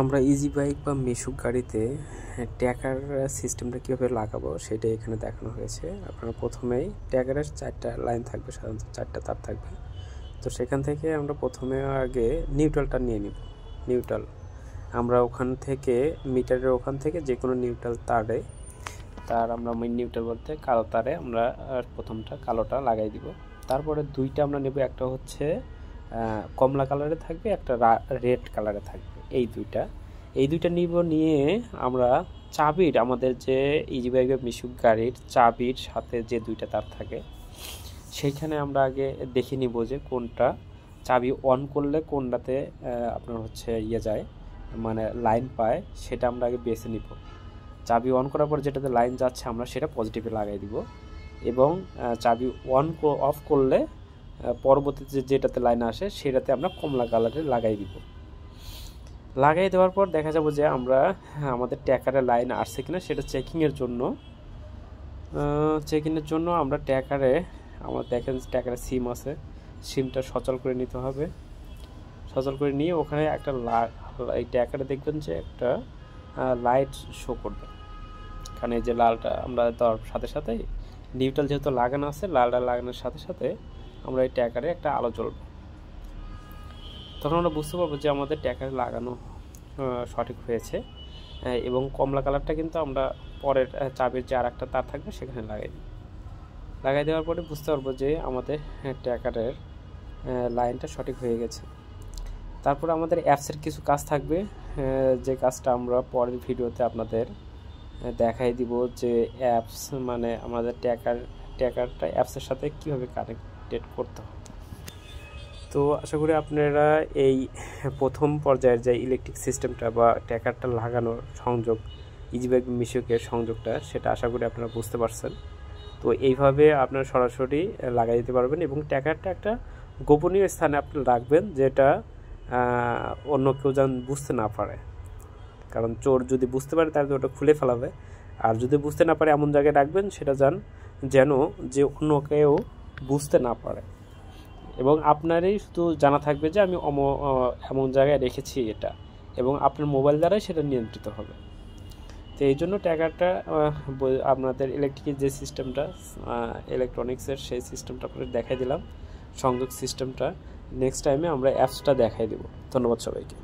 আমরা easy bike বা মিশুক গাড়িতে ট্যাকার সিস্টেমটা কীভাবে লাগাবো সেটা এখানে দেখানো হয়েছে। আপনারা প্রথমেই ট্যাকারের 4টা লাইন থাকবে, সাধারণত 4টা তার থাকবে। তো সেখান থেকে আমরা প্রথমে আগে নিউট্রালটা নিয়ে নিব। নিউট্রাল আমরা ওখান থেকে মিটারের ওখান থেকে যে কোনো নিউট্রাল তার আমরা নিউট্রাল বলতে কালো তারে আমরা প্রথমটা কালোটা লাগাই দিব। তারপরে দুইটা আমরা নেব, একটা হচ্ছে কমলা কালারে থাকবে, একটা রেড কালারে থাকবে। এই দুইটা নিয়ে আমরা চাবির, আমাদের যে ইজি বাইক বা মিশুক গাড়ির চাবির সাথে যে দুইটা তার থাকে সেইখানে আমরা আগে দেখে নিব যে কোনটা চাবি অন করলে কোনটাতে আপনার হচ্ছে যায়, মানে লাইন পায়, সেটা আমরা আগে বেছে নিব। চাবি অন করার পর যেটাতে লাইন যাচ্ছে আমরা সেটা পজিটিভে লাগাই দিব, এবং চাবি অফ করলে পরবর্তীতে যেটাতে লাইন আসে সেটাতে আমরা কমলা কালারে লাগাই দিব। লাগাই দেওয়ার পর দেখা যাবে যে আমরা আমাদের ট্যাকারে লাইন আসছে কিনা সেটা চেকিংয়ের জন্য আমরা ট্যাকারে, আমার দেখেন ট্যাকারে সিম আছে, সিমটা সচল করে নিতে হবে। সচল করে নিয়ে ওখানে একটা এই ট্যাকারে দেখবেন যে একটা লাইট শো করবে। কারণ এই যে লালটা আমরা দেওয়ার সাথে সাথেই নিউট্রাল যেহেতু লাগানো আছে, লালটা লাগানোর সাথে সাথে আমরা এই ট্যাকারে একটা আলো জ্বলবে। তখন আমরা বুঝতে পারবো যে আমাদের ট্যাকারে লাগানো সঠিক হয়েছে। এবং কমলা কালারটা কিন্তু আমরা পরের চাবির যে আর একটা তার থাকবে সেখানে লাগাই দেওয়ার পরে বুঝতে পারবো যে আমাদের ট্যাকারের লাইনটা সঠিক হয়ে গেছে। তারপরে আমাদের অ্যাপসের কিছু কাজ থাকবে, যে কাজটা আমরা পরের ভিডিওতে আপনাদের দেখাই দিব, যে অ্যাপস মানে আমাদের ট্যাকারটা অ্যাপসের সাথে কীভাবে কানেক্টেড করতে হবে। তো আশা করি আপনারা এই প্রথম পর্যায়ের যে ইলেকট্রিক সিস্টেমটা বা ট্যাকারটা লাগানোর সংযোগ, ইজি বাইক মিশুকের সংযোগটা, সেটা আশা করি আপনারা বুঝতে পারছেন। তো এইভাবে আপনারা সরাসরি লাগাই দিতে পারবেন, এবং ট্যাকারটা একটা গোপনীয় স্থানে আপনি রাখবেন, যেটা অন্য কেউ যেন বুঝতে না পারে। কারণ চোর যদি বুঝতে পারে তাহলে ওটা খুলে ফেলাবে, আর যদি বুঝতে না পারে এমন জায়গায় রাখবেন সেটা যেন যে অন্য কেউ বুঝতে না পারে, এবং আপনারই শুধু জানা থাকবে যে আমি এমন জায়গায় রেখেছি এটা, এবং আপনার মোবাইল দ্বারাই সেটা নিয়ন্ত্রিত হবে। তো এই জন্য ট্যাকারটা আপনাদের ইলেকট্রিকের যে সিস্টেমটা, ইলেকট্রনিক্সের সেই সিস্টেমটা আপনাদের দেখাই দিলাম, সংযোগ সিস্টেমটা। নেক্সট টাইমে আমরা অ্যাপসটা দেখাই দেব। ধন্যবাদ সবাইকে।